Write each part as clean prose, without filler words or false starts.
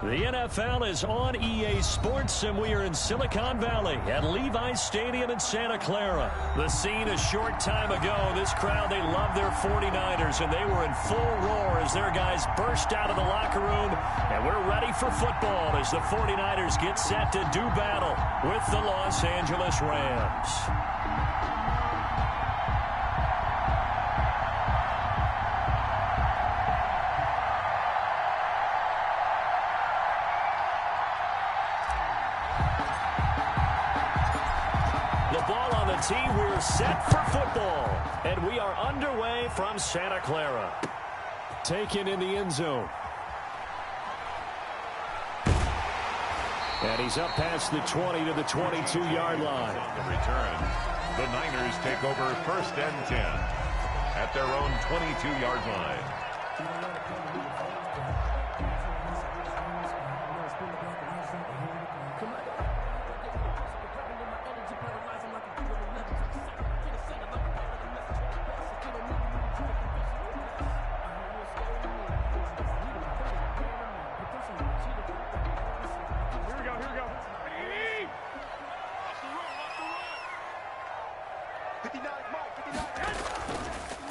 The NFL is on EA Sports, and we are in Silicon Valley at Levi's Stadium in Santa Clara. The scene a short time ago, this crowd, they love their 49ers, and they were in full roar as their guys burst out of the locker room. And we're ready for football as the 49ers get set to do battle with the Los Angeles Rams. Team, we're set for football, and we are underway from Santa Clara. Taken in the end zone. And he's up past the 20 to the 22-yard line. The return. The Niners take over 1st and 10 at their own 22-yard line.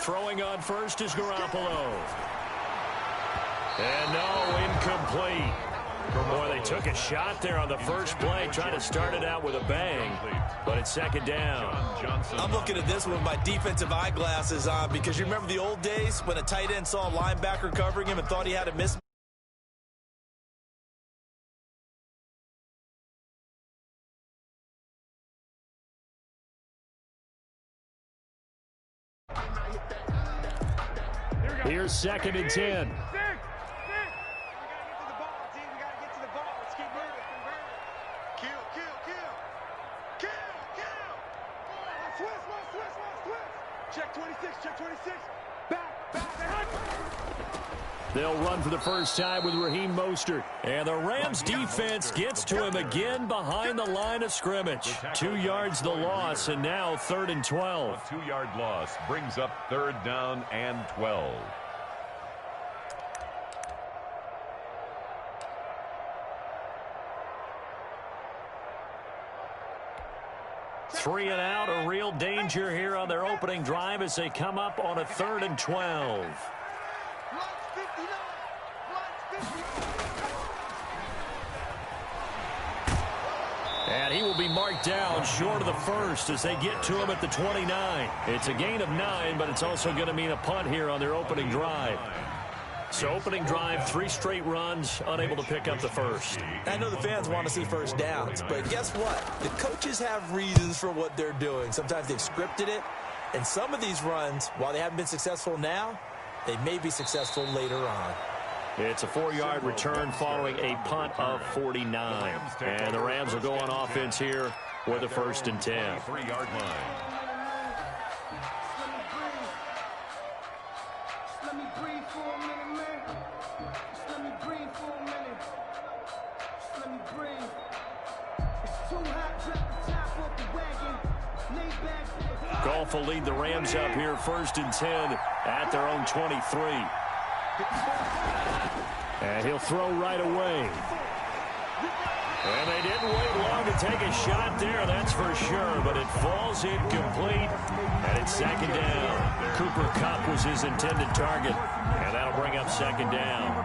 Throwing on first is Garoppolo. And no, incomplete. Boy, they took a shot there on the first play, trying to start it out with a bang, but it's second down. I'm looking at this one with my defensive eyeglasses on because you remember the old days when a tight end saw a linebacker covering him and thought he had a miss. Here's 2nd and 10. Check 26, check 26. Back. They'll run for the first time with Raheem Mostert. And the Rams defense gets to him again behind the line of scrimmage. 2 yards the loss, and now 3rd and 12. A 2-yard loss brings up 3rd down and 12. Three and out, a real danger here on their opening drive as they come up on a 3rd and 12. And he will be marked down short of the first as they get to him at the 29. It's a gain of 9, but it's also going to mean a punt here on their opening drive. So opening drive, 3 straight runs, unable to pick up the first. I know the fans want to see first downs, but guess what? The coaches have reasons for what they're doing. Sometimes they've scripted it, and some of these runs, while they haven't been successful now, they may be successful later on. It's a 4-yard return following a punt of 49. And the Rams will go on offense here with a 1st and 10. 3-yard line. Goff will lead the Rams up here 1st and 10 at their own 23. And he'll throw right away. And they didn't wait long to take a shot there, that's for sure, but it falls incomplete, and it's 2nd down. Cooper Kupp was his intended target, and that'll bring up 2nd down.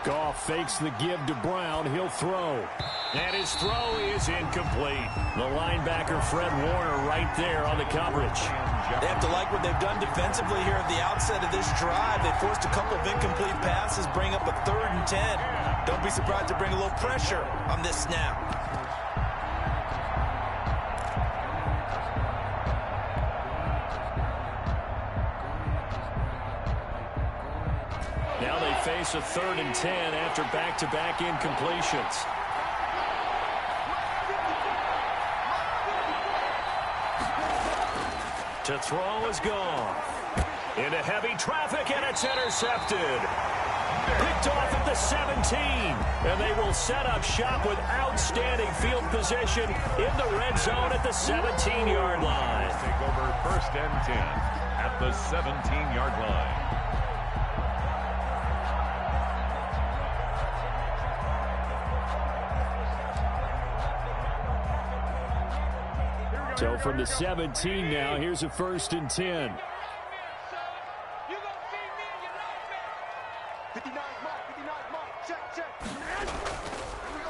Goff fakes the give to Brown. He'll throw. And his throw is incomplete. The linebacker, Fred Warner, right there on the coverage. They have to like what they've done defensively here at the outset of this drive. They forced a couple of incomplete passes, bring up a 3rd and 10. Don't be surprised to bring a little pressure on this snap. Now they face a 3rd and 10 after back-to-back incompletions. To throw is gone. Into heavy traffic, and it's intercepted. Picked off at the 17. And they will set up shop with outstanding field position in the red zone at the 17-yard line. Take over 1st and 10 at the 17-yard line. So from the 17 now, here's a 1st and 10.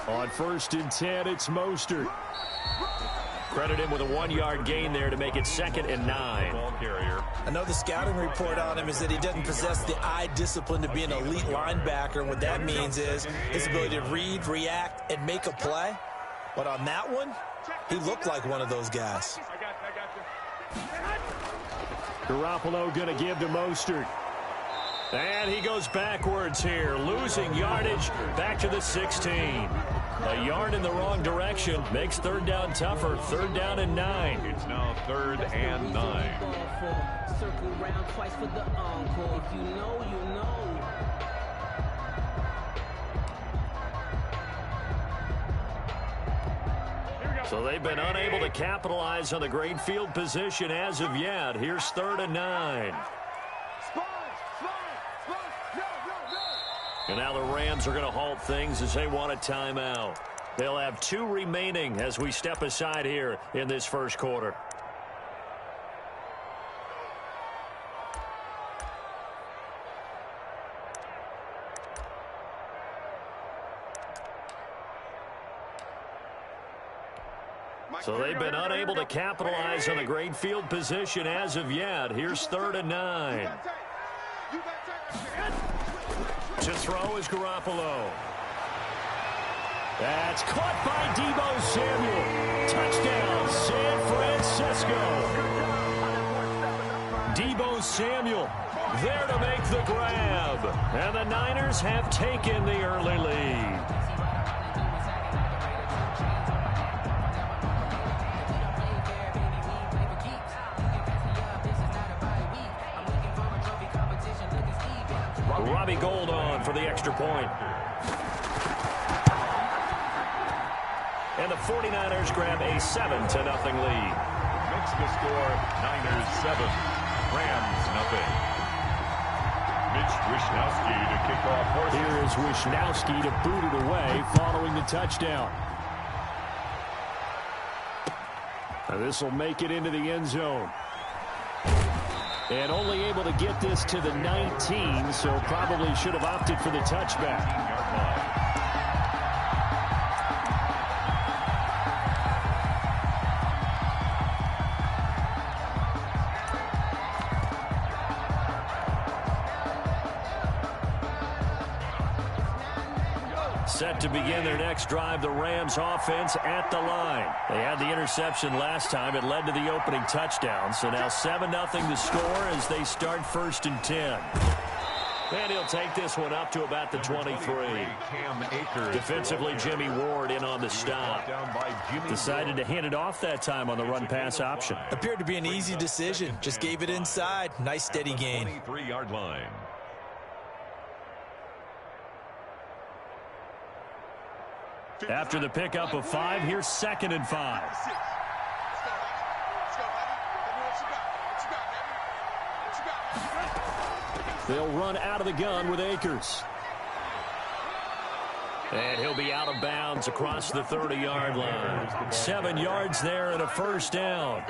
On 1st and 10, it's Mostert. Credit him with a 1-yard gain there to make it 2nd and 9. Ball carrier. I know the scouting report on him is that he doesn't possess the eye discipline to be an elite linebacker. And what that means is his ability to read, react, and make a play. But on that one, he looked like one of those guys. Garoppolo going to give to Mostert. And he goes backwards here, losing yardage back to the 16. A yard in the wrong direction makes 3rd down tougher. 3rd down and 9. It's now 3rd and 9. Circle around twice for the encore. If you know, you know. So they've been unable to capitalize on the great field position as of yet. Here's 3rd and 9. And now the Rams are going to halt things as they want a timeout. They'll have 2 remaining as we step aside here in this 1st quarter. So they've been unable to capitalize on the great field position as of yet. Here's 3rd and 9. To throw is Garoppolo. That's caught by Deebo Samuel. Touchdown, San Francisco. Deebo Samuel there to make the grab. And the Niners have taken the early lead. Robbie Gould on for the extra point. And the 49ers grab a 7-0 lead. Makes the score Niners 7, Rams nothing. Mitch Wishnowsky to kick off Horses. Here is Wishnowsky to boot it away following the touchdown. Now this will make it into the end zone. And only able to get this to the 19, so probably should have opted for the touchback. Set to begin their next drive, the Rams offense at the line. They had the interception last time. It led to the opening touchdown. So now 7-0 the score as they start 1st and 10. And he'll take this one up to about the 23. Defensively, Jimmy Ward in on the stop. Decided to hand it off that time on the run-pass option. Appeared to be an easy decision. Just gave it inside. Nice steady gain. 23-yard line. After the pickup of 5, here's 2nd and 5. They'll run out of the gun with Akers. And he'll be out of bounds across the 30-yard line. 7 yards there and a 1st down.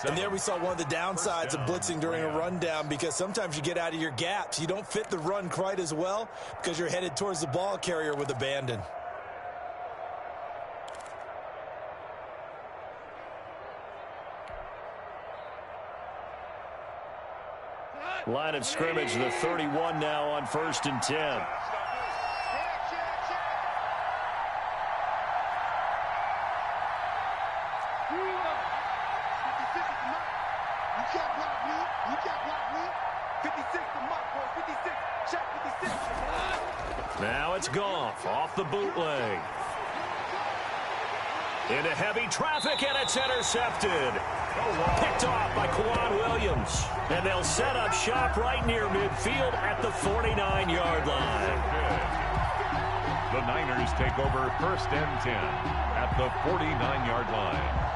And there we saw one of the downsides of blitzing during a rundown, because sometimes you get out of your gaps. You don't fit the run quite as well because you're headed towards the ball carrier with abandon. Line of scrimmage, the 31 now on 1st and 10. 56 to Mike, boy. 56. Check 56. Now it's Goff off the bootleg. Into heavy traffic, and it's intercepted. Picked off by Quan Williams. And they'll set up shop right near midfield at the 49-yard line. The Niners take over 1st and 10 at the 49-yard line.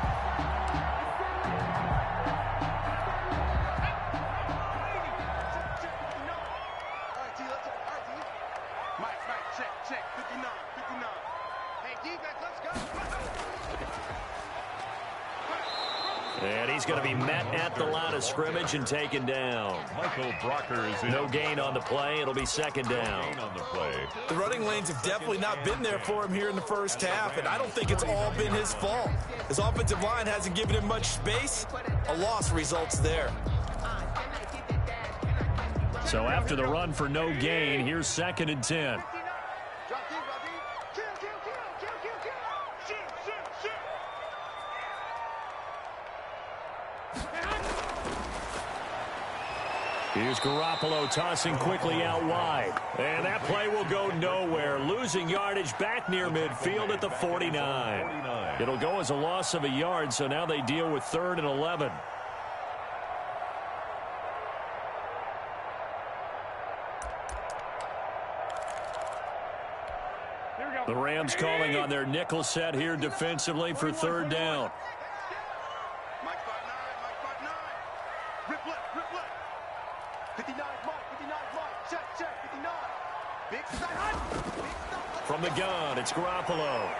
Check, 59. Hey, defense, let's go. And he's going to be met at the line of scrimmage and taken down. Michael Brockers. No gain on the play. It'll be second down. On the play. The running lanes have definitely not been there for him here in the first half, and I don't think it's all been his fault. His offensive line hasn't given him much space. A loss results there. So after the run for no gain, here's 2nd and 10. Here's Garoppolo tossing quickly out wide. And that play will go nowhere. Losing yardage back near midfield at the 49. It'll go as a loss of a yard, so now they deal with 3rd and 11. The Rams calling on their nickel set here defensively for 3rd down. Mike 5'9", Rip left. 59, Mike. Check, 59. Big side. From the gun, it's Garoppolo.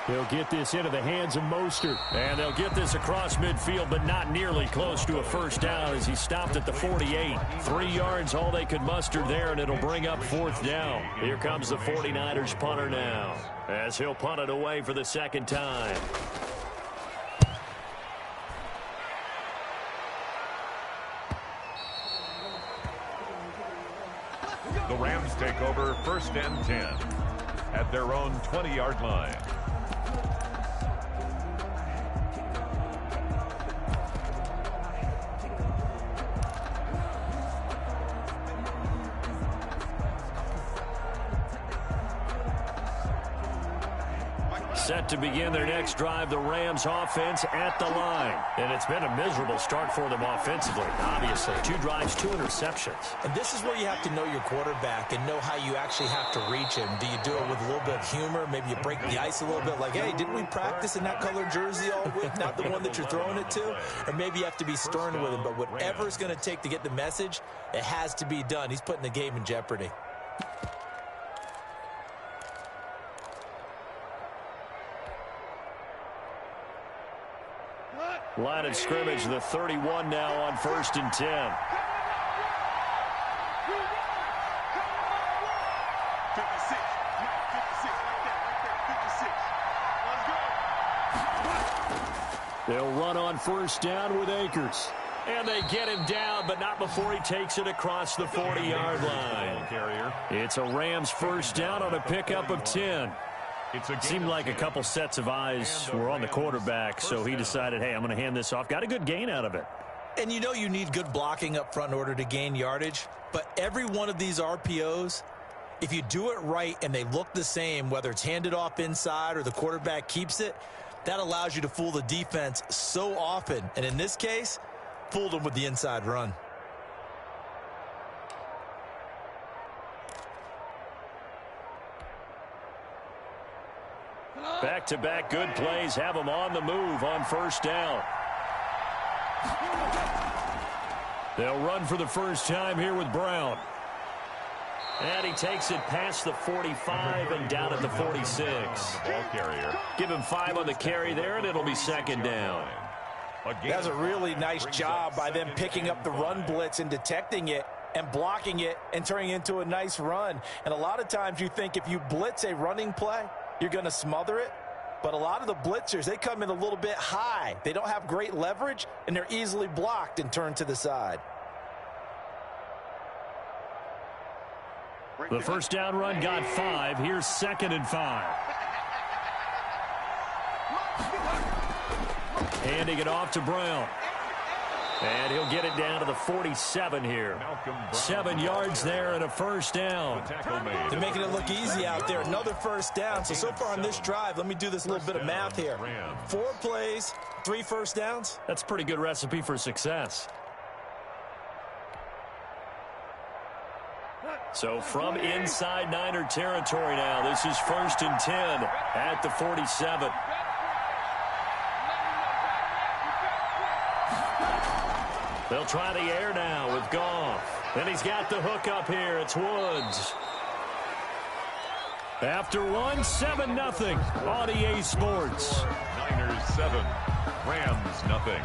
He'll get this into the hands of Mostert. And they'll get this across midfield, but not nearly close to a first down as he stopped at the 48. 3 yards, all they could muster there, and it'll bring up 4th down. Here comes the 49ers punter now, as he'll punt it away for the 2nd time. The Rams take over 1st and 10 at their own 20-yard line. Set to begin their next drive, the Rams offense at the line. And it's been a miserable start for them offensively, obviously. 2 drives, 2 interceptions. And this is where you have to know your quarterback and know how you actually have to reach him. Do you do it with a little bit of humor? Maybe you break the ice a little bit like, hey, didn't we practice in that colored jersey all week, not the one that you're throwing it to? Or maybe you have to be stern with him. But whatever it's going to take to get the message, it has to be done. He's putting the game in jeopardy. Line of scrimmage, the 31 now on 1st and 10. They'll run on 1st down with Akers. And they get him down, but not before he takes it across the 40-yard line. It's a Rams 1st down on a pickup of 10. It seemed like a couple sets of eyes were on the quarterback, so he decided, hey, I'm going to hand this off. Got a good gain out of it. And you know you need good blocking up front in order to gain yardage, but every one of these RPOs, if you do it right and they look the same, whether it's handed off inside or the quarterback keeps it, that allows you to fool the defense so often. And in this case, fooled them with the inside run. Back-to-back good plays have them on the move on 1st down. They'll run for the first time here with Brown. And he takes it past the 45 and down at the 46. Ball carrier. Give him 5 on the carry there, and it'll be 2nd down. That's a really nice job by them picking up the run blitz and detecting it and blocking it and turning it into a nice run. And a lot of times you think if you blitz a running play, you're going to smother it. But a lot of the blitzers, they come in a little bit high. They don't have great leverage, and they're easily blocked and turned to the side. The first down run got 5. Here's 2nd and 5. Handing it off to Brown. And he'll get it down to the 47 here. 7 yards there and a first down. They're making it look easy out there. Another first down. So far on this drive, let me do this little bit of math here. 4 plays, 3 first downs. That's a pretty good recipe for success. So from inside Niner territory now, this is 1st and 10 at the 47. They'll try the air now with Goff. And he's got the hook up here. It's Woods. After 7-0 on EA Sports. Niners 7, Rams nothing.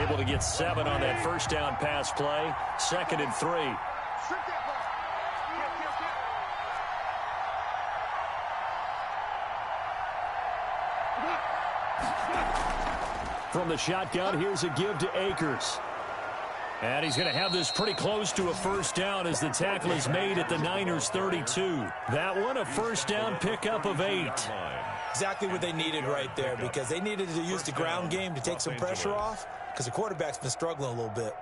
Able to get 7 on that first down pass play. 2nd and 3. From the shotgun, here's a give to Akers. And he's going to have this pretty close to a first down as the tackle is made at the Niners 32. That one, a first down pickup of 8. Exactly what they needed right there, because they needed to use the ground game to take some pressure off, because the quarterback's been struggling a little bit.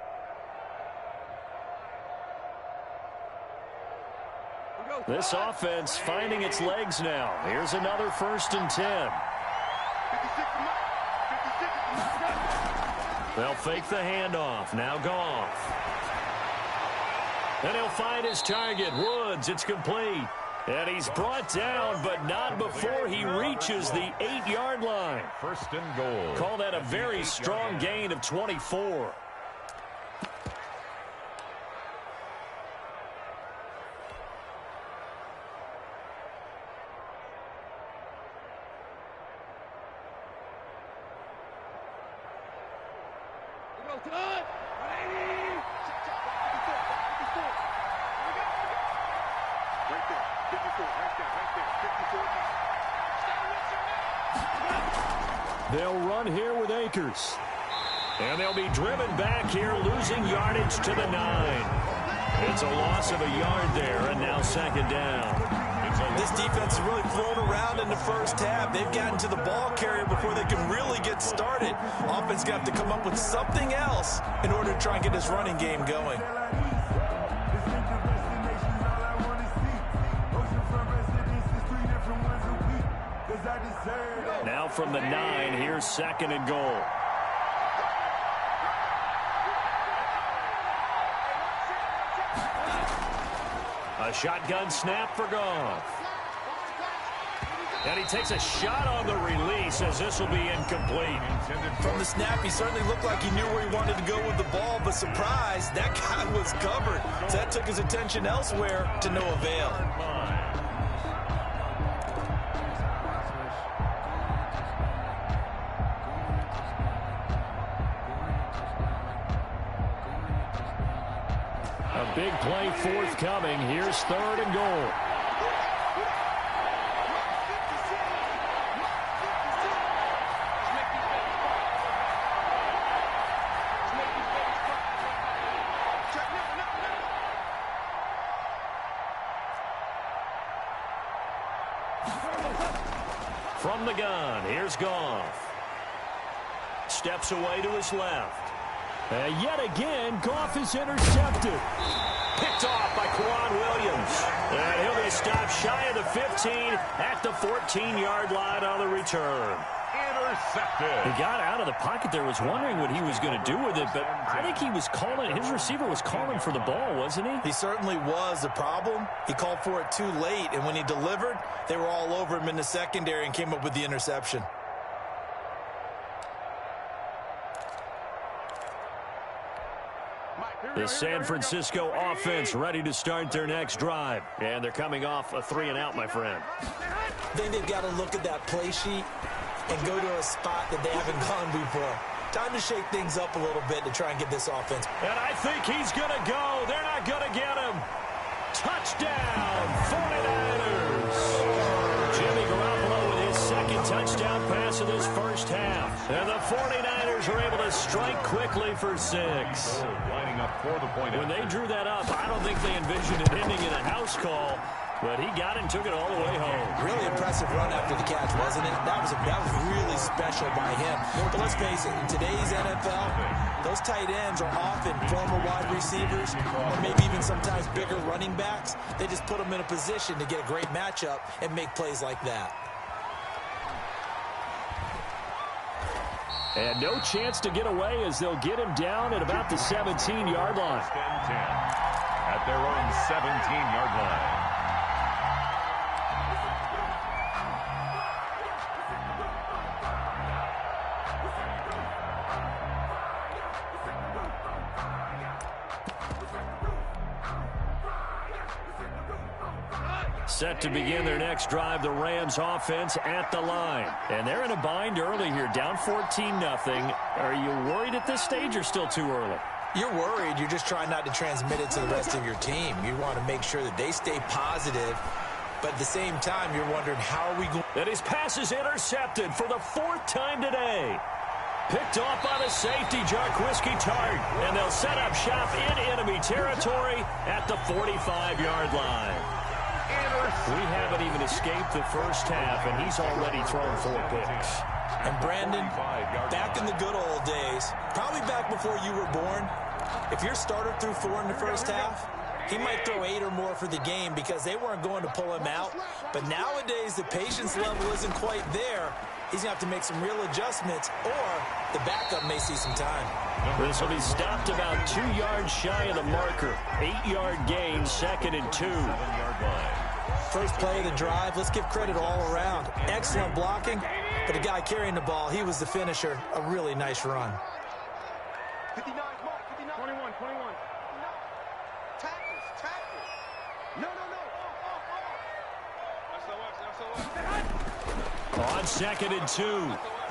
This offense finding its legs now. Here's another 1st and 10. They'll fake the handoff. Now Goff. And he'll find his target. Woods, it's complete. And he's brought down, but not before he reaches the 8-yard line. 1st and goal. Call that a very strong gain of 24. They'll run here with Akers. And they'll be driven back here, losing yardage to the 9. It's a loss of a yard there, and now 2nd down. This defense has really thrown around in the first half. They've gotten to the ball carrier before they can really get started. Offense got to come up with something else in order to try and get this running game going. Now from the 9, here's 2nd and goal. A shotgun snap for Goff. And he takes a shot on the release as this will be incomplete. From the snap, he certainly looked like he knew where he wanted to go with the ball, but surprise, that guy was covered. So that took his attention elsewhere to no avail. A big play forthcoming. Here's 3rd and goal. From the gun, here's Goff. Steps away to his left. And yet again, Goff is intercepted. Picked off by Quan Williams. And he'll be stopped shy of the 15 at the 14-yard line on the return. Intercepted. He got out of the pocket there, was wondering what he was going to do with it, but I think he was calling, his receiver was calling for the ball, wasn't he? He certainly was. The problem, he called for it too late, and when he delivered, they were all over him in the secondary and came up with the interception. The San Francisco offense ready to start their next drive. And they're coming off a 3-and-out, my friend. I think they've got to look at that play sheet and go to a spot that they haven't gone before. Time to shake things up a little bit to try and get this offense. And I think he's going to go. They're not going to get him. Touchdown, 49ers. Jimmy Garoppolo with his 2nd touchdown pass of this first half. And the 49ers are able to strike quickly for 6. Lining up for the point. When they drew that up, I don't think they envisioned it ending in a house call, but he got it and took it all the way home. Really impressive run after the catch, wasn't it? That was really special by him. But let's face it, in today's NFL, those tight ends are often former wide receivers or maybe even sometimes bigger running backs. They just put them in a position to get a great matchup and make plays like that. And no chance to get away as they'll get him down at about the 17-yard line. 10 at their own 17-yard line. Set to begin their next drive, the Rams offense at the line. And they're in a bind early here, down 14-0. Are you worried at this stage or still too early? You're worried. You're just trying not to transmit it to the rest of your team. You want to make sure that they stay positive, but at the same time, you're wondering how are we going. And his pass is intercepted for the 4th time today. Picked off by the safety, Jarquiski Tart. And they'll set up shop in enemy territory at the 45-yard line. We haven't even escaped the first half, and he's already thrown 4 picks. And Brandon, back in the good old days, probably back before you were born, if your starter threw 4 in the first half, he might throw 8 or more for the game because they weren't going to pull him out. But nowadays, the patience level isn't quite there. He's going to have to make some real adjustments, or the backup may see some time. This will be stopped about 2 yards shy of the marker. 8-yard gain, 2nd and 2. 7-yard line. First play of the drive, let's give credit all around. Excellent blocking, but the guy carrying the ball, he was the finisher. A really nice run. 59, Mark, 59. 21. Tackles. No. On 2nd and 2,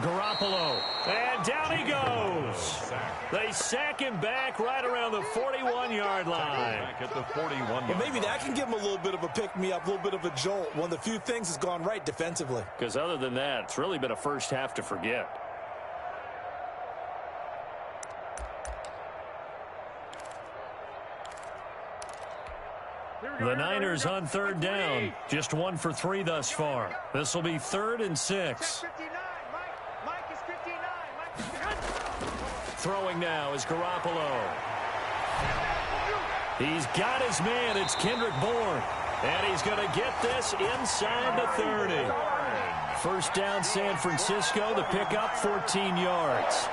Garoppolo. And down he goes. They sack him back right around the 41-yard line. Back at the 41. Well, maybe that can give him a little bit of a pick-me-up, a little bit of a jolt. One of the few things that's gone right defensively. Because other than that, it's really been a first half to forget. The Niners on 3rd down. Just 1 for 3 thus far. This will be 3rd and 6. Mike is 59. Throwing now is Garoppolo. He's got his man. It's Kendrick Bourne. And he's going to get this inside the 30. First down, San Francisco. The pickup, 14 yards.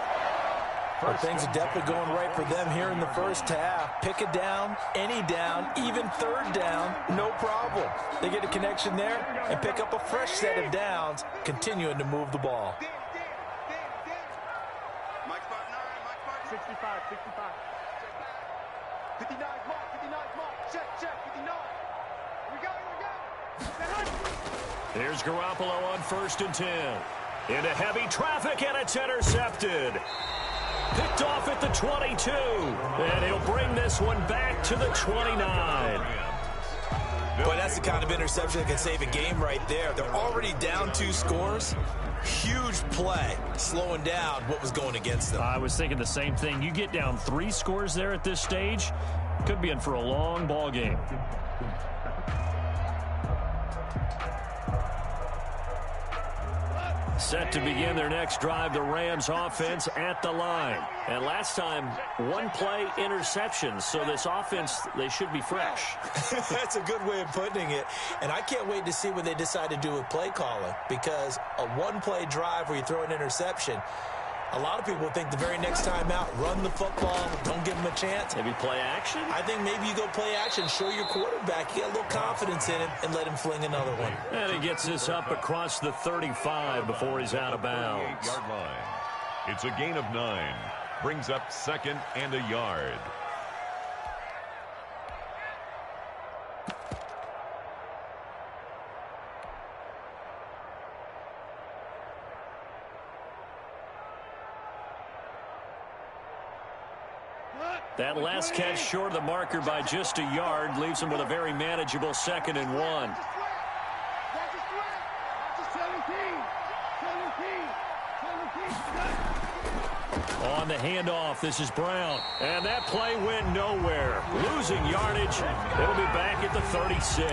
Well, things are definitely going right for them here in the first half. Pick a down, any down, even 3rd down, no problem. They get a connection there and pick up a fresh set of downs, continuing to move the ball. Mike 65. 59, Mark. Check. 59. Here we go. Here's Garoppolo on 1st and 10. Into heavy traffic, and it's intercepted. Picked off at the 22. And he'll bring this one back to the 29. Boy, that's the kind of interception that can save a game right there. They're already down 2 scores. Huge play, slowing down what was going against them. I was thinking the same thing. You get down 3 scores there at this stage, could be in for a long ball game. Set to begin their next drive, the Rams offense at the line. And last time, 1 play interception. So this offense, they should be fresh. That's a good way of putting it. And I can't wait to see what they decide to do with play calling. Because a 1-play drive where you throw an interception, a lot of people think the very next time out, run the football, don't give them a chance. Maybe play action? I think maybe you go play action, show your quarterback, you get a little confidence in him, and let him fling another one. And he gets this up across the 35 before he's out of bounds. 48-yard line. It's a gain of 9. Brings up 2nd and a yard. That last catch short of the marker by just a yard leaves him with a very manageable 2nd and 1. On the handoff, this is Brown. And that play went nowhere. Losing yardage. It'll be back at the 36.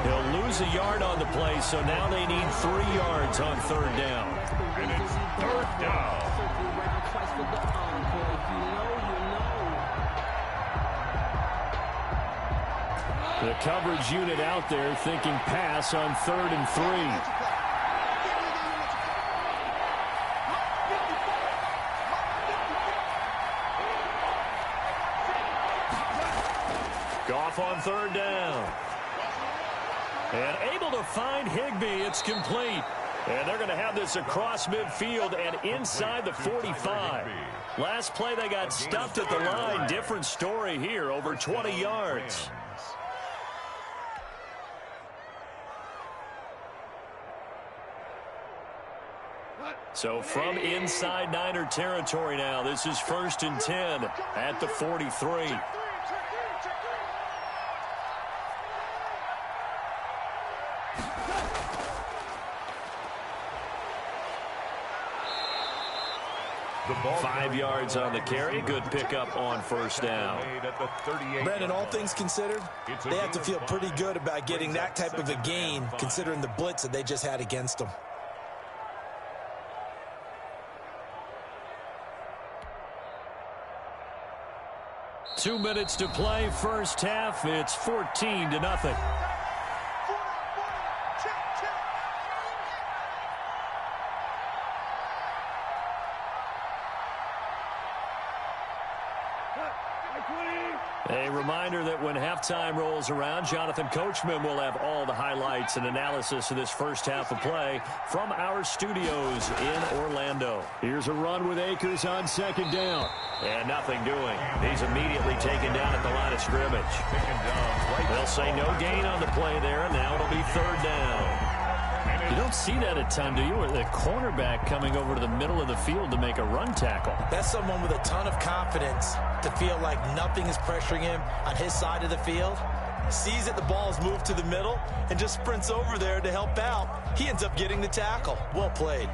He'll lose a yard on the play, so now they need 3 yards on 3rd down. And it's 3rd down. The coverage unit out there thinking pass on 3rd and 3. Goff on 3rd down. And able to find Higbee. It's complete. And they're going to have this across midfield and inside the 45. Last play they got stuffed at the line. Different story here. Over 20 yards. So from inside Niner territory now, this is 1st and 10 at the 43. Five yards on the carry. Good pickup on 1st down. Brandon, all things considered, they have to feel pretty good about getting that type of a gain, considering the blitz that they just had against them. Two minutes to play, first half. It's 14-0. A reminder that when halftime rolls around, Jonathan Coachman will have all the highlights and analysis of this first half of play from our studios in Orlando. Here's a run with Akers on 2nd down. And nothing doing. He's immediately taken down at the line of scrimmage. They'll say no gain on the play there, and now it'll be 3rd down. You don't see that a ton, do you? Or the cornerback coming over to the middle of the field to make a run tackle. That's someone with a ton of confidence to feel like nothing is pressuring him on his side of the field. Sees that the ball is moved to the middle and just sprints over there to help out. He ends up getting the tackle. Well played.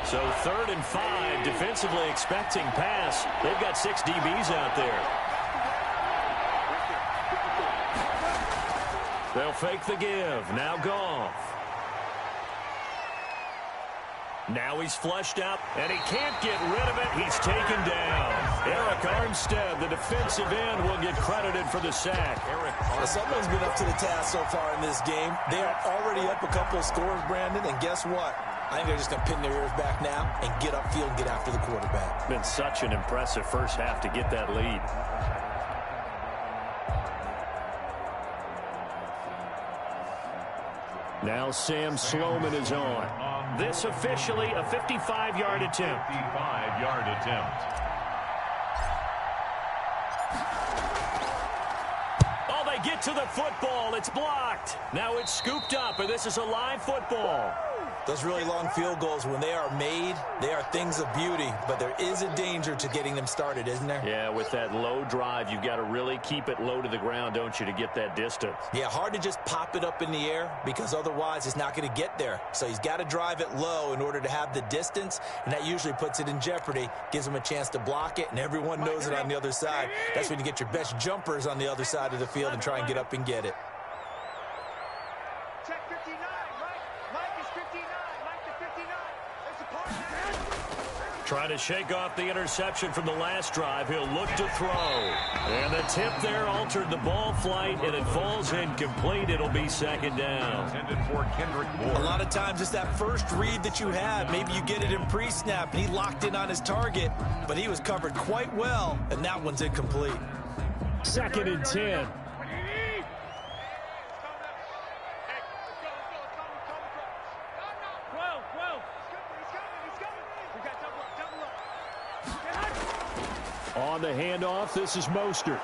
So 3rd and 5, defensively expecting pass. They've got 6 DBs out there. They'll fake the give. Now Goff. Now he's flushed out, and he can't get rid of it. He's taken down. Eric Armstead, the defensive end, will get credited for the sack. Well, someone's been up to the task so far in this game. They are already up a couple of scores, Brandon, and guess what? I think they're just going to pin their ears back now and get upfield and get after the quarterback. Been such an impressive first half to get that lead. Now Sam Sloman is on. This officially a 55-yard attempt. 55-yard attempt. Oh, they get to the football. It's blocked. Now it's scooped up, and this is a live football. Those really long field goals, when they are made, they are things of beauty, but there is a danger to getting them started, isn't there? Yeah, with that low drive, you've got to really keep it low to the ground, don't you, to get that distance. Yeah, hard to just pop it up in the air because otherwise it's not going to get there. So he's got to drive it low in order to have the distance, and that usually puts it in jeopardy, gives him a chance to block it, and everyone knows it on the other side. That's when you get your best jumpers on the other side of the field and try and get up and get it. Trying to shake off the interception from the last drive. He'll look to throw. And the tip there altered the ball flight, and it falls incomplete. It'll be 2nd down. A lot of times it's that first read that you have. Maybe you get it in pre-snap, and he locked in on his target, but he was covered quite well, and that one's incomplete. 2nd and 10. On the handoff, this is Mostert.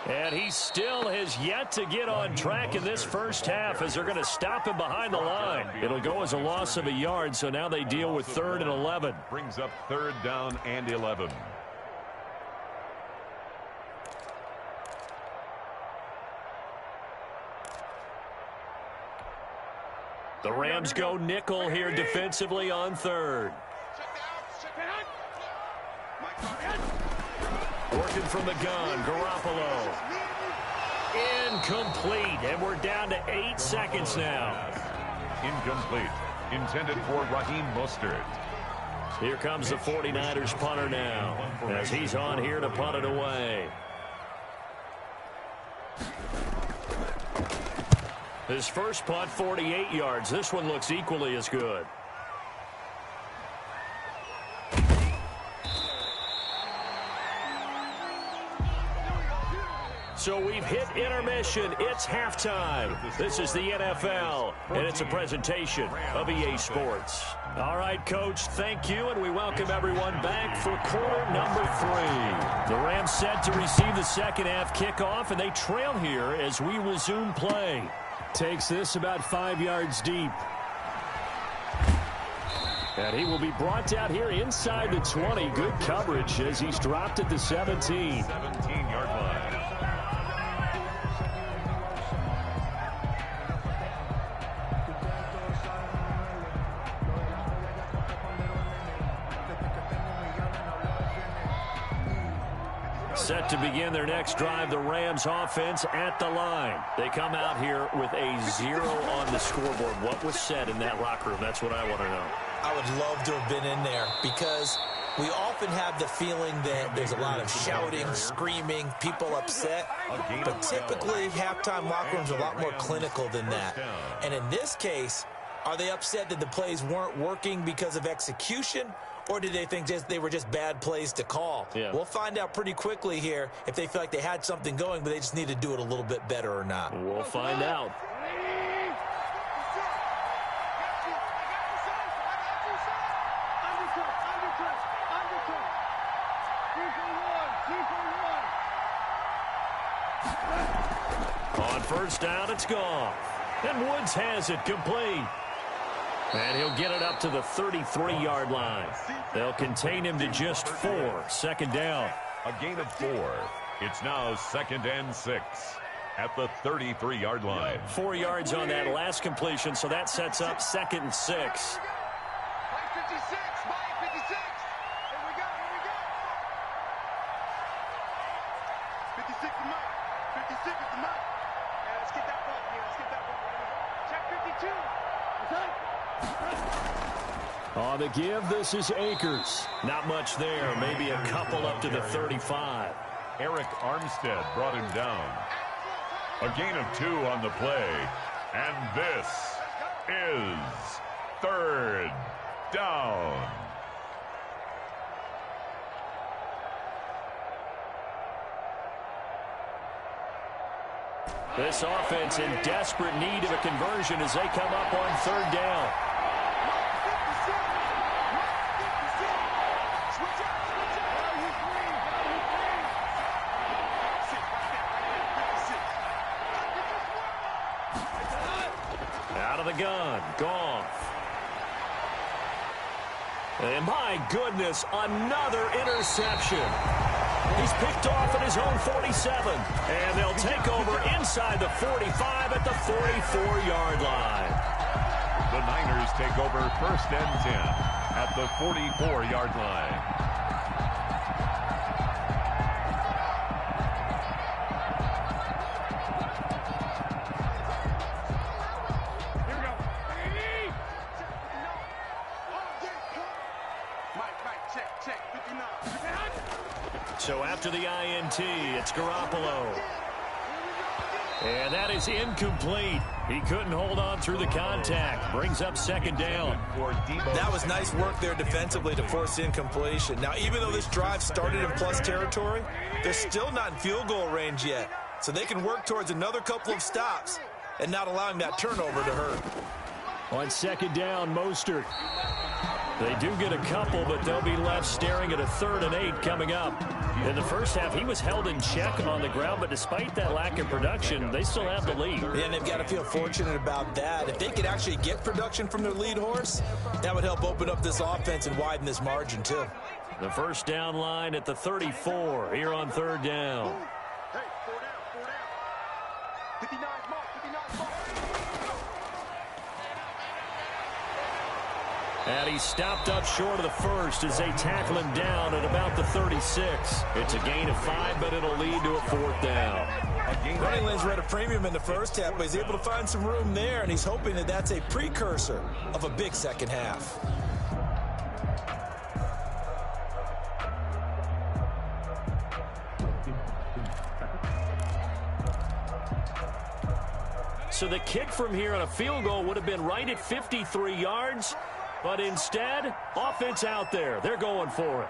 And he still has yet to get on track in this first half as they're going to stop him behind the line. It'll go as a loss of a yard, so now they deal with 3rd and 11. Brings up 3rd down and 11. The Rams go nickel here defensively on third. Working from the gun, Garoppolo. Incomplete, and we're down to 8 seconds now. Incomplete. Intended for Raheem Mostert. Here comes the 49ers punter now, as he's on here to punt it away. His first punt, 48 yards. This one looks equally as good. So we've hit intermission. It's halftime. This is the NFL, and it's a presentation of EA Sports. All right, Coach, thank you, and we welcome everyone back for quarter number 3. The Rams set to receive the second half kickoff, and they trail here as we resume play. Takes this about 5 yards deep. And he will be brought down here inside the 20. Good coverage as he's dropped at the 17. 17-yard line. Set to begin their next drive, the Rams offense at the line. They come out here with a 0 on the scoreboard. What was said in that locker room? That's what I want to know. I would love to have been in there because we often have the feeling that there's a lot of shouting, screaming, people upset. But typically, halftime locker rooms are a lot more clinical than that. And in this case, are they upset that the plays weren't working because of execution? Or did they think they were just bad plays to call? Yeah. We'll find out pretty quickly here if they feel like they had something going, but they just need to do it a little bit better or not. We'll find out. On first down, it's gone. And Woods has it complete. And he'll get it up to the 33-yard line. They'll contain him to just 4. Second down. A gain of 4. It's now 2nd and 6 at the 33-yard line. 4 yards on that last completion, so that sets up 2nd and 6. Mike 56, Mike 56. Here we go, here we go. 56 to Mike. 56 to Mike. Yeah, let's get that ball, man. Let's get that ball. Check 52. What's up? On the give, this is Akers. Not much there. Maybe a couple up to the 35. Eric Armstead brought him down. A gain of 2 on the play. And this is 3rd down. This offense in desperate need of a conversion as they come up on 3rd down. Out of the gun, Goff. And my goodness, another interception. He's picked off at his own 47. And they'll take over inside the 45 at the 44-yard line. The Niners take over 1st and 10 at the 44-yard line. So after the INT, it's Garoppolo. And that is incomplete. He couldn't hold on through the contact. Brings up 2nd down. That was nice work there defensively to force incompletion. Now, even though this drive started in plus territory, they're still not in field goal range yet. So they can work towards another couple of stops and not allowing that turnover to hurt. On 2nd down, Mostert. They do get a couple, but they'll be left staring at a 3rd and 8 coming up. In the first half, he was held in check on the ground, but despite that lack of production, they still have the lead. Yeah, and they've got to feel fortunate about that. If they could actually get production from their lead horse, that would help open up this offense and widen this margin, too. The first down line at the 34 here on 3rd down. Hey, 4 down, 4 down. 59 mark, 59 mark. And he stopped up short of the first as they tackle him down at about the 36. It's a gain of 5, but it'll lead to a 4th down. Running lanes were at a premium in the first half, but he's able to find some room there, and he's hoping that that's a precursor of a big second half. So the kick from here on a field goal would have been right at 53 yards, but instead, offense out there. They're going for it.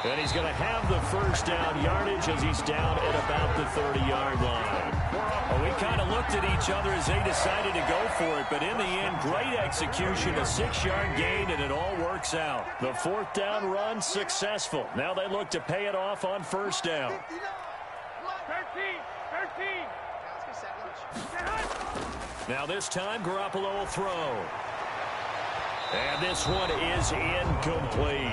And he's going to have the first down yardage as he's down at about the 30-yard line. Well, we kind of looked at each other as they decided to go for it, but in the end, great execution, a 6-yard gain, and it all works out. The 4th down run successful. Now they look to pay it off on first down. 13. Now this time, Garoppolo will throw. And this one is incomplete.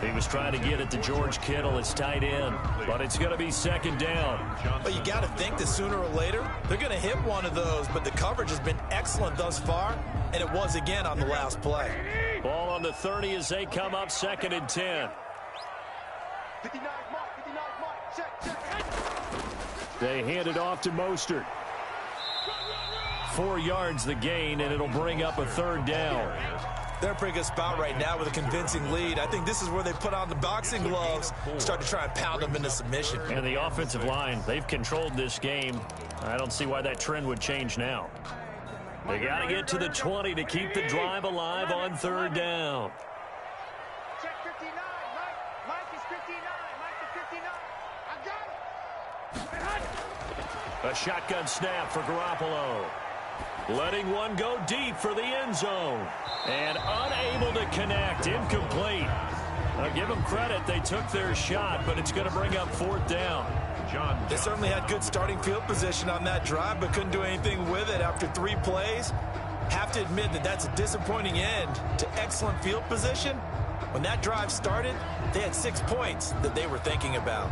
He was trying to get it to George Kittle, his tight end, but it's going to be 2nd down. But you got to think that sooner or later, they're going to hit one of those, but the coverage has been excellent thus far, and it was again on the last play. Ball on the 30 as they come up 2nd and 10. 59 mark, check. They hand it off to Mostert. 4 yards the gain, and it'll bring up a 3rd down. They're in a pretty good spot right now with a convincing lead. I think this is where they put on the boxing gloves, start to try and pound them into submission. And the offensive line, they've controlled this game. I don't see why that trend would change now. They got to get to the 20 to keep the drive alive on 3rd down. Check 59, Mike is 59, Mike is 59. I got it. A shotgun snap for Garoppolo. Letting one go deep for the end zone. And unable to connect. Incomplete. I'll give them credit. They took their shot, but it's going to bring up 4th down. They certainly had good starting field position on that drive, but couldn't do anything with it after 3 plays. Have to admit that that's a disappointing end to excellent field position. When that drive started, they had 6 points that they were thinking about.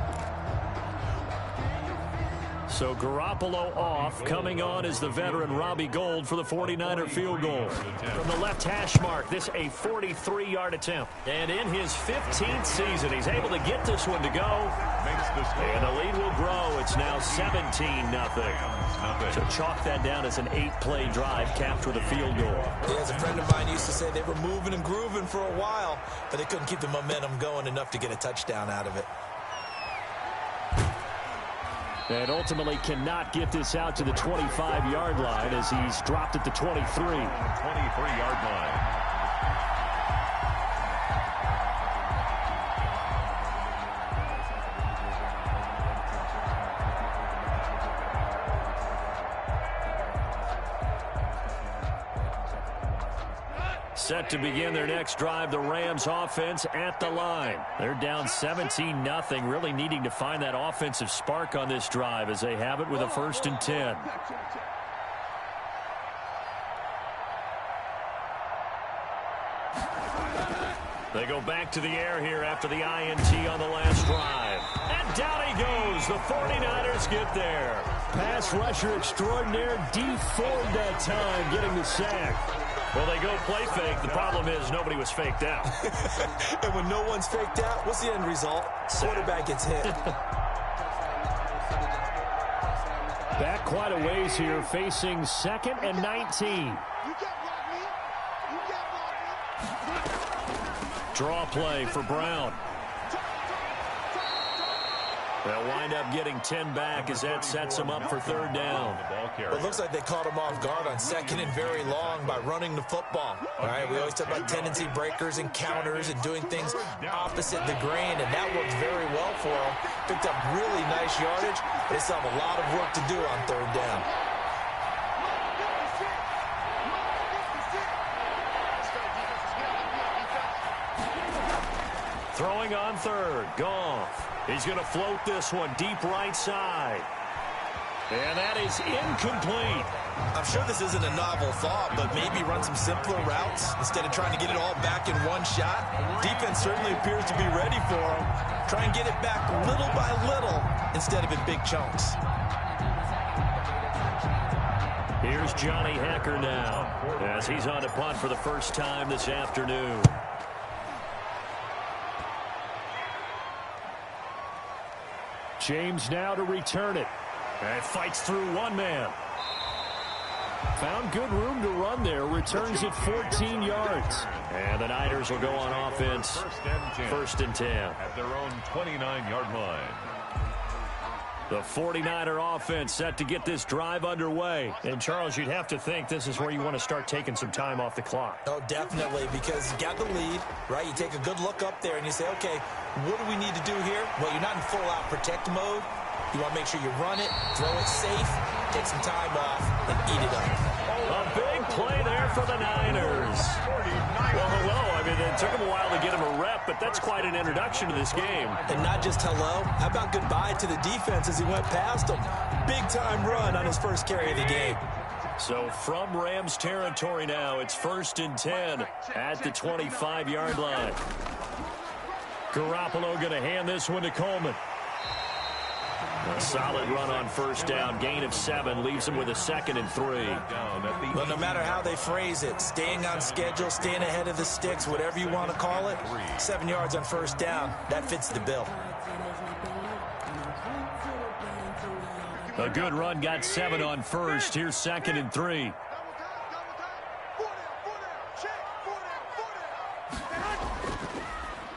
So Garoppolo off. Coming on is the veteran Robbie Gould for the 49er field goal. From the left hash mark, this a 43-yard attempt. And in his 15th season, he's able to get this one to go. And the lead will grow. It's now 17-0. So chalk that down as an 8-play drive capped with a field goal. Yeah, as a friend of mine used to say, they were moving and grooving for a while, but they couldn't keep the momentum going enough to get a touchdown out of it. And ultimately cannot get this out to the 25-yard line as he's dropped at the 23. 23-yard line. Set to begin their next drive, the Rams offense at the line. They're down 17-0, really needing to find that offensive spark on this drive as they have it with a 1st and 10. They go back to the air here after the INT on the last drive. And down he goes. The 49ers get there. Pass rusher extraordinaire, deformed that time, getting the sack. Well, they go play fake. The problem is nobody was faked out. And when no one's faked out, what's the end result? Quarterback gets hit. Back quite a ways here, facing 2nd and 19. Draw play for Brown. They'll wind up getting 10 back as that sets them up for 3rd down. It looks like they caught him off guard on 2nd and very long by running the football. All right, we always talk about tendency breakers and counters and doing things opposite the grain, and that worked very well for them. Picked up really nice yardage, but they still have a lot of work to do on 3rd down. Throwing on 3rd, Goff. He's going to float this one deep right side. And that is incomplete. I'm sure this isn't a novel thought, but maybe run some simpler routes instead of trying to get it all back in one shot. Defense certainly appears to be ready for him. Try and get it back little by little instead of in big chunks. Here's Johnny Hacker now as he's on to punt for the first time this afternoon. James now to return it. And fights through one man. Found good room to run there. Returns it 14 yards. And the Niners will go on offense. First and 10. At their own 29-yard line. The 49er offense set to get this drive underway. And, Charles, you'd have to think this is where you want to start taking some time off the clock. Oh, definitely, because you got the lead, right? You take a good look up there and you say, okay, what do we need to do here? Well, you're not in full-out protect mode. You want to make sure you run it, throw it safe, take some time off, and eat it up. A big play there for the Niners. Well, hello. I mean, it took him a while to get him a rep, but that's quite an introduction to this game. And not just hello. How about goodbye to the defense as he went past him? Big-time run on his first carry of the game. So from Rams territory now, it's first and 10 at the 25-yard line. Garoppolo going to hand this one to Coleman. A solid run on first down. Gain of 7 leaves him with a 2nd and 3. Well, no matter how they phrase it, staying on schedule, staying ahead of the sticks, whatever you want to call it, 7 yards on first down, that fits the bill. A good run, got 7 on first. Here's 2nd and 3.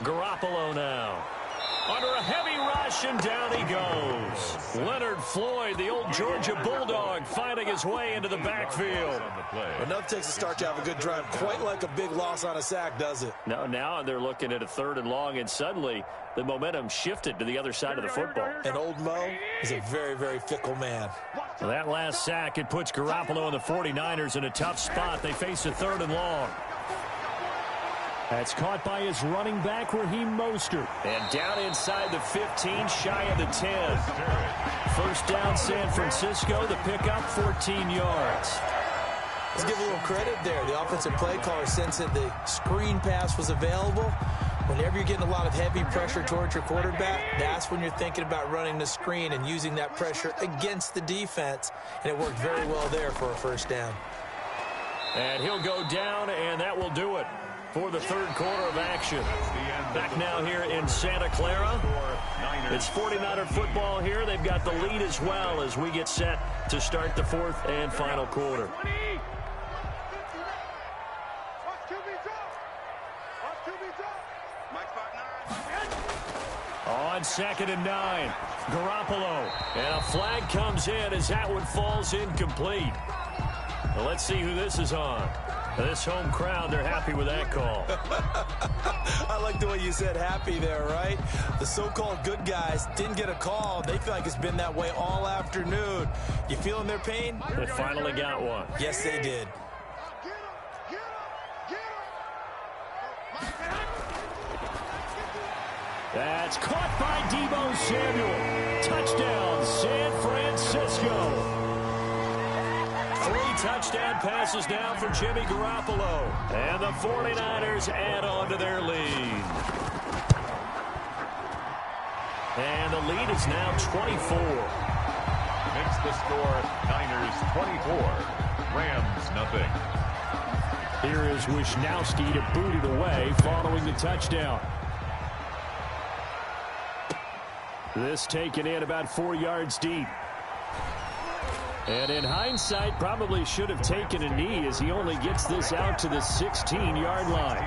Garoppolo now. Under a heavy rush, and down he goes. Leonard Floyd, the old Georgia Bulldog, finding his way into the backfield. Enough takes a start to have a good drive. Quite like a big loss on a sack, does it? Now they're looking at a 3rd and long, and suddenly the momentum shifted to the other side of the football. And old Mo is a very, very fickle man. Well, that last sack, it puts Garoppolo and the 49ers in a tough spot. They face a 3rd and long. That's caught by his running back, Raheem Mostert. And down inside the 15, shy of the 10. First down, San Francisco. The pickup, 14 yards. Let's give a little credit there. The offensive play caller sensed that the screen pass was available. Whenever you're getting a lot of heavy pressure towards your quarterback, that's when you're thinking about running the screen and using that pressure against the defense. And it worked very well there for a first down. And he'll go down, and that will do it for the 3rd quarter of action. Back now here in Santa Clara. It's 49er football here. They've got the lead as well as we get set to start the 4th and final quarter. On 2nd and 9, Garoppolo. And a flag comes in as that one falls incomplete. Well, let's see who this is on. This home crowd, they're happy with that call. I like the way you said happy there, right? The so-called good guys didn't get a call. They feel like it's been that way all afternoon. You feeling their pain? They finally got one. Yes, they did. That's caught by Deebo Samuel. Touchdown, San Francisco. 3 touchdown passes now for Jimmy Garoppolo. And the 49ers add on to their lead. And the lead is now 24. Makes the score Niners 24, Rams nothing. Here is Wisnowski to boot it away following the touchdown. This taken in about 4 yards deep. And in hindsight, probably should have taken a knee as he only gets this out to the 16-yard line.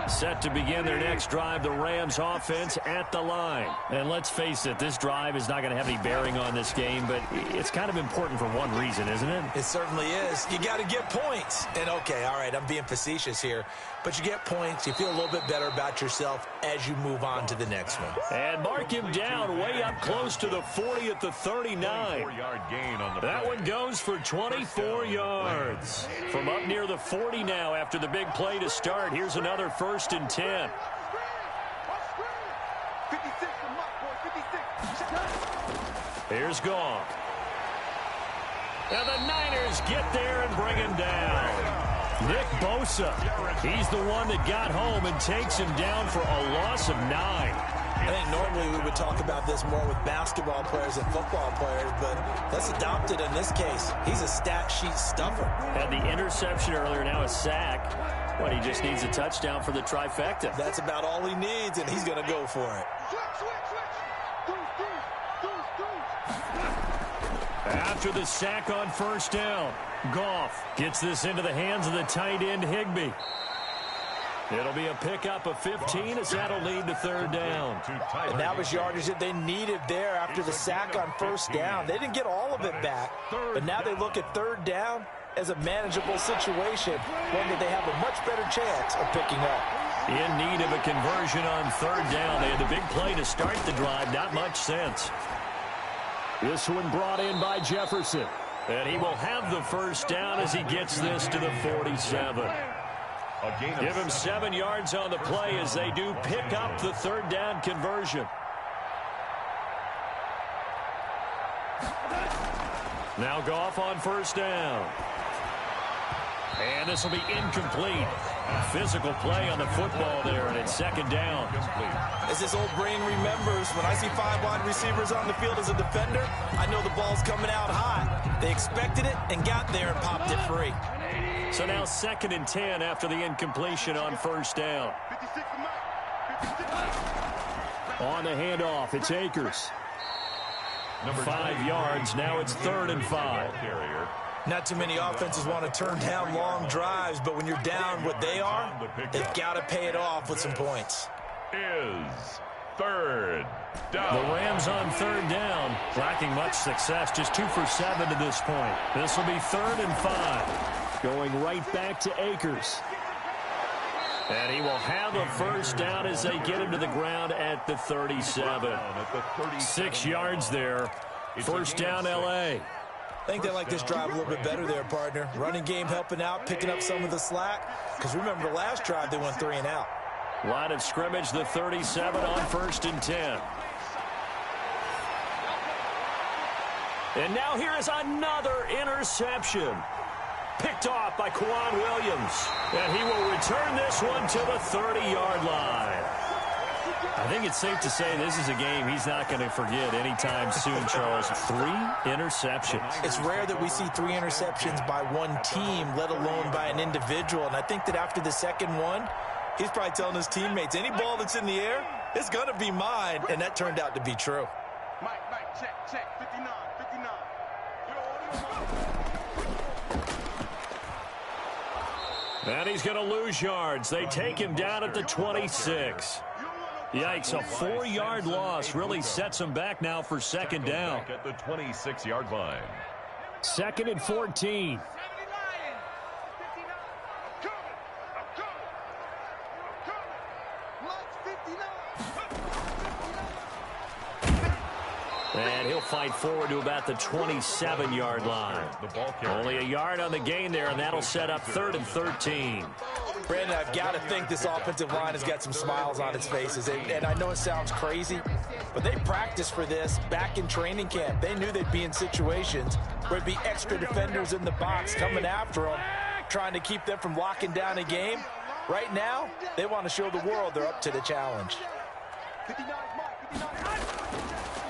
Set to begin their next drive, the Rams offense at the line. And let's face it, this drive is not going to have any bearing on this game, but it's kind of important for one reason, isn't it? It certainly is. You got to get points. And okay, all right, I'm being facetious here, but you get points, you feel a little bit better about yourself as you move on to the next one. And mark him down way up close to the 40 at the 39. That one goes for 24 yards. From up near the 40 now after the big play to start. Here's another first and 10. Here's Gronk. And the Niners get there and bring him down. Nick Bosa. He's the one that got home and takes him down for a loss of 9. I think normally we would talk about this more with basketball players and football players, but let's adopt it in this case. He's a stat sheet stuffer. Had the interception earlier, now a sack. But he just needs a touchdown for the trifecta. That's about all he needs, and he's going to go for it. After the sack on first down, Goff gets this into the hands of the tight end Higbee. It'll be a pickup of 15 as that'll lead to third down. And that was yardage that they needed there after the sack on first down. They didn't get all of it back, but now they look at third down as a manageable situation, one that they have a much better chance of picking up. In need of a conversion on third down. They had the big play to start the drive. Not much sense. This one brought in by Jefferson. And he will have the first down as he gets this to the 47. Give him 7 yards on the play as they do pick up the third down conversion. Now Goff on first down. And this will be incomplete. Physical play on the football there, and it's second down. As this old brain remembers, when I see 5 wide receivers on the field as a defender, I know the ball's coming out hot. They expected it and got there and popped it free. So now 2nd and 10 after the incompletion on first down. On the handoff, it's Akers. 5 yards, now it's 3rd and 5. Not too many offenses want to turn down long drives, but when you're down what they are, they've got to pay it off with some points. Is third down. The Rams on third down, lacking much success, just 2 for 7 to this point. This will be 3rd and 5, going right back to Akers. And he will have a first down as they get him to the ground at the 37. 6 yards there. First down, L.A. I think they like this drive a little bit better there, partner. Running game helping out, picking up some of the slack. Because remember, the last drive they went 3 and out. Line of scrimmage, the 37 on 1st and 10. And now here is another interception. Picked off by Quan Williams. And he will return this one to the 30-yard line. I think it's safe to say this is a game he's not going to forget anytime soon, Charles. 3 interceptions. It's rare that we see 3 interceptions by one team, let alone by an individual. And I think that after the second one, he's probably telling his teammates, any ball that's in the air, it's going to be mine. And that turned out to be true. Mike, check, 59. And he's going to lose yards. They take him down at the 26. Yikes, a 4-yard loss really sets him back now for second down. At the 26-yard line. 2nd and 14. And he'll fight forward to about the 27-yard line. Only a yard on the gain there, and that'll set up 3rd and 13. Brandon, I've got to think this offensive line has got some smiles on its faces. And I know it sounds crazy, but they practiced for this back in training camp. They knew they'd be in situations where it'd be extra defenders in the box coming after them, trying to keep them from locking down a game. Right now, they want to show the world they're up to the challenge.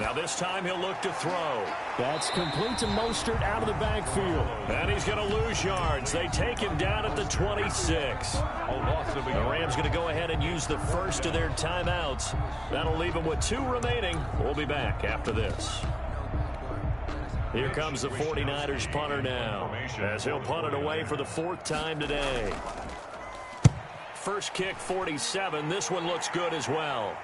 Now this time he'll look to throw. That's complete to Mostert out of the backfield. And he's going to lose yards. They take him down at the 26. The Rams going to go ahead and use the first of their timeouts. That'll leave them with 2 remaining. We'll be back after this. Here comes the 49ers punter now, as he'll punt it away for the 4th time today. First kick, 47. This one looks good as well.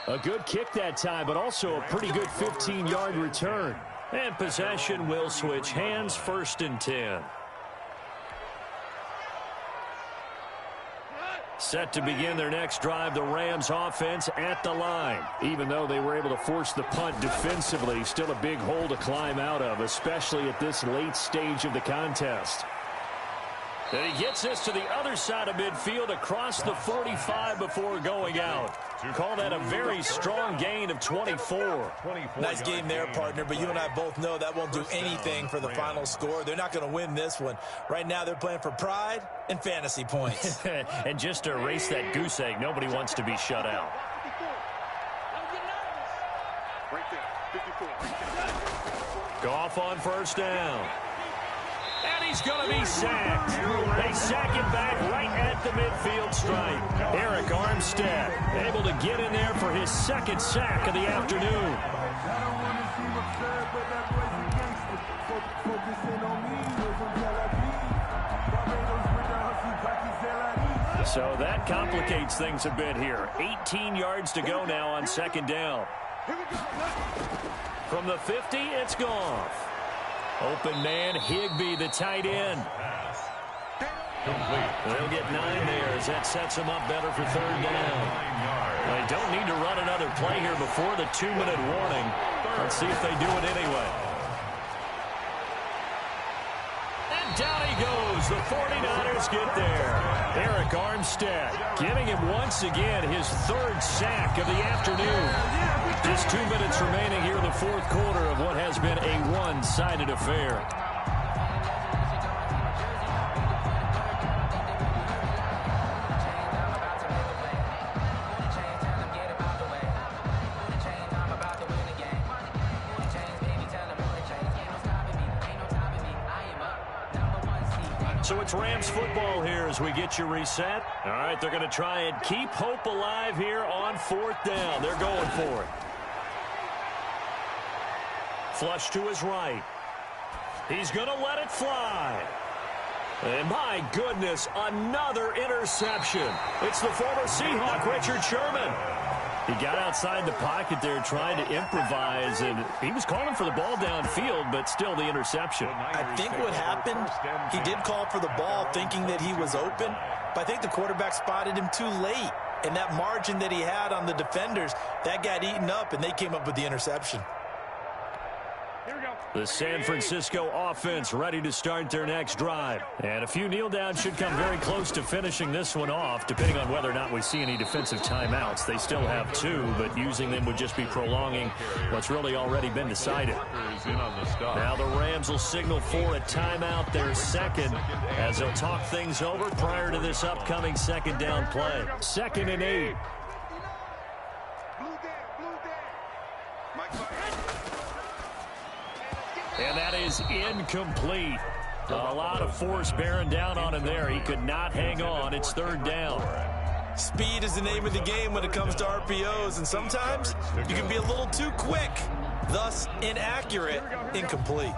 A good kick that time, but also a pretty good 15-yard return. And possession will switch hands, 1st and 10. Set to begin their next drive, the Rams offense at the line. Even though they were able to force the punt defensively, still a big hole to climb out of, especially at this late stage of the contest. And he gets this to the other side of midfield across the 45 before going out. Call that a very strong gain of 24. Nice game there, partner, but you and I both know that won't do anything for the final score. They're not going to win this one. Right now they're playing for pride and fantasy points. And just to erase that goose egg, nobody wants to be shut out. Goff on first down. And he's going to be sacked. They sack him back right at the midfield stripe. Eric Armstead able to get in there for his second sack of the afternoon. So that complicates things a bit here. 18 yards to go now on second down. From the 50, it's Goff. Open man, Higbee, the tight end. They'll get 9 there as that sets them up better for third down. They don't need to run another play here before the 2-minute warning. Let's see if they do it anyway. And down he goes. The 49ers get there. Eric Armstead getting him once again his third sack of the afternoon. Just 2 minutes remaining here in the fourth quarter of what has been a one-sided affair. So it's Rams football here as we get you reset. All right, they're going to try and keep hope alive here on fourth down. They're going for it. Flush to his right. He's going to let it fly. And my goodness, another interception. It's the former Seahawk, Richard Sherman. He got outside the pocket there trying to improvise, and he was calling for the ball downfield, but still the interception. I think what happened, he did call for the ball thinking that he was open, but I think the quarterback spotted him too late. And that margin that he had on the defenders, that got eaten up, and they came up with the interception. The San Francisco offense ready to start their next drive. And a few kneel downs should come very close to finishing this one off, depending on whether or not we see any defensive timeouts. They still have 2, but using them would just be prolonging what's really already been decided. Now the Rams will signal for a timeout, their second, as they'll talk things over prior to this upcoming second down play. 2nd and 8. And that is incomplete. A lot of force bearing down on him there. He could not hang on. It's third down. Speed is the name of the game when it comes to RPOs, and sometimes you can be a little too quick, thus inaccurate, incomplete.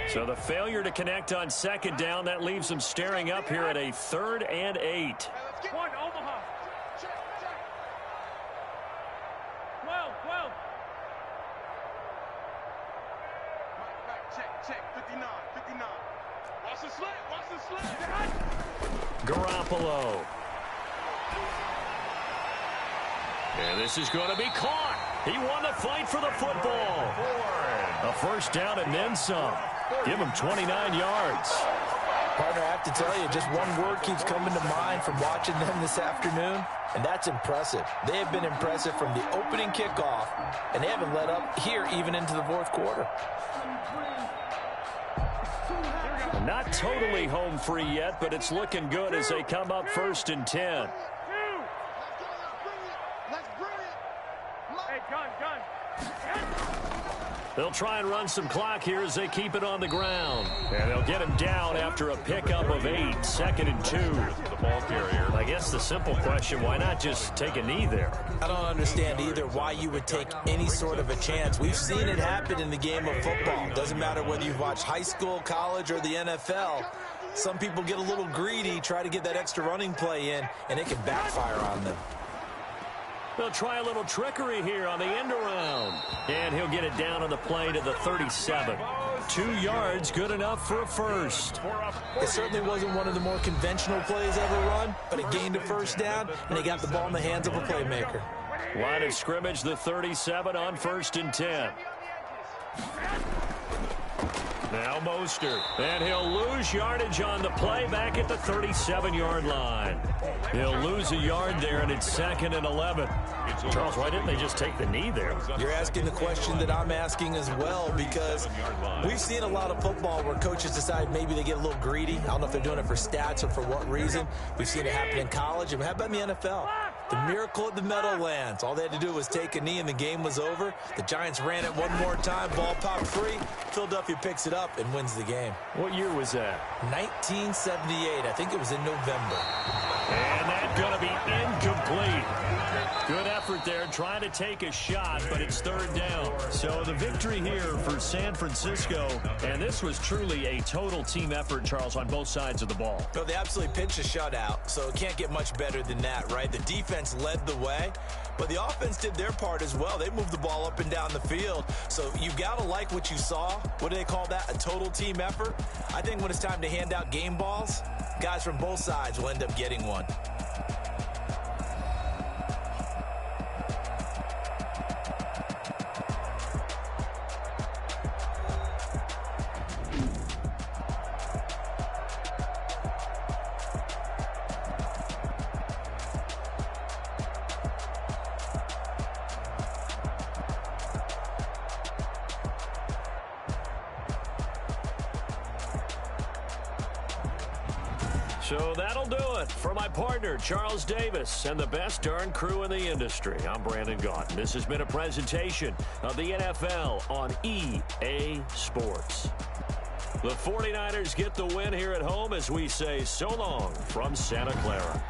So the failure to connect on second down, that leaves them staring up here at a 3rd and 8. Garoppolo. And this is going to be caught. He won the fight for the football. A first down and then some. Give him 29 yards. Partner, I have to tell you, just one word keeps coming to mind from watching them this afternoon, and that's impressive. They have been impressive from the opening kickoff, and they haven't let up here even into the fourth quarter. Not totally home free yet, but it's looking good as they come up 1st and 10. They'll try and run some clock here as they keep it on the ground. And they'll get him down after a pickup of 8, 2nd and 2. The ball carrier. I guess the simple question, why not just take a knee there? I don't understand either why you would take any sort of a chance. We've seen it happen in the game of football. Doesn't matter whether you've watched high school, college, or the NFL. Some people get a little greedy, try to get that extra running play in, and it can backfire on them. They'll try a little trickery here on the end around. And he'll get it down on the play to the 37. 2 yards, good enough for a first. It certainly wasn't one of the more conventional plays ever run, but it gained a first down, and he got the ball in the hands of a playmaker. Line of scrimmage, the 37 on 1st and 10. Now Mostert, and he'll lose yardage on the play back at the 37-yard line. He'll lose a yard there, and it's 2nd and 11. Charles, why didn't they just take the knee there? You're asking the question that I'm asking as well, because we've seen a lot of football where coaches decide maybe they get a little greedy. I don't know if they're doing it for stats or for what reason. We've seen it happen in college. And how about in the NFL? The miracle at the Meadowlands. All they had to do was take a knee and the game was over. The Giants ran it one more time. Ball popped free. Philadelphia picks it up and wins the game. What year was that? 1978. I think it was in November. And that's going to be incomplete. Good effort there, trying to take a shot, but it's 3rd down. So the victory here for San Francisco, and this was truly a total team effort, Charles, on both sides of the ball. No, they absolutely pitched a shutout, so it can't get much better than that, right? The defense led the way, but the offense did their part as well. They moved the ball up and down the field, so you've got to like what you saw. What do they call that? A total team effort? I think when it's time to hand out game balls, guys from both sides will end up getting one. So that'll do it for my partner, Charles Davis, and the best darn crew in the industry. I'm Brandon Gaunt. This has been a presentation of the NFL on EA Sports. The 49ers get the win here at home as we say so long from Santa Clara.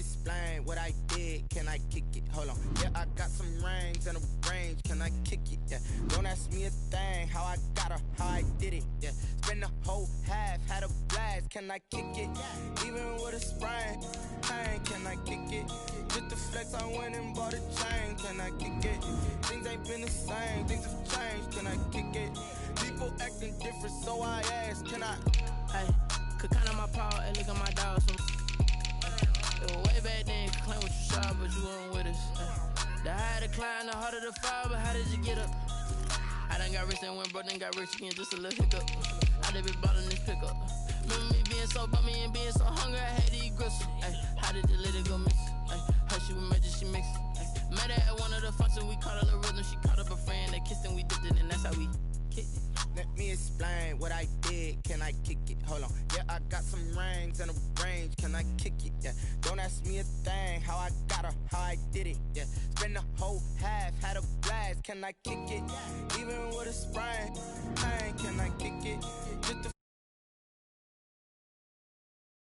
explain what I did. Can I kick it? Hold on. Yeah, I got some rings and a range. Can I kick it? Yeah. Don't ask me a thing. How I got her, how I did it. Yeah. Spend the whole half, had a blast. Can I kick it? Even with a sprain. Pain, can I kick it? Just the flex, I went and bought a chain. Can I kick it? Things ain't been the same. Things have changed. Can I kick it? People acting different, so I ask. Can I? Hey, could count on my power and look at my dogs. It was way back then, could claim what you saw, but you weren't with us. The higher the climb, the harder the fall, but how did you get up? I done got rich and went broke, then got rich again, just a little hiccup. I done been ballin' this pickup. Remember me being so bummy and being so hungry, I had to eat gristle. Ay, how did the lady go miss? Ay, how she was magic, she mixed. Met her at one of the functions, we caught a little rhythm, she caught up a friend, they kissed and we dipped it, and that's how we kicked it. Let me explain what I did. Can I kick it? Hold on. Yeah, I got some rings and a range. Can I kick it? Yeah. Don't ask me a thing. How I got her, how I did it. Yeah. Spend the whole half, had a blast. Can I kick it? Even with a sprain. Pain.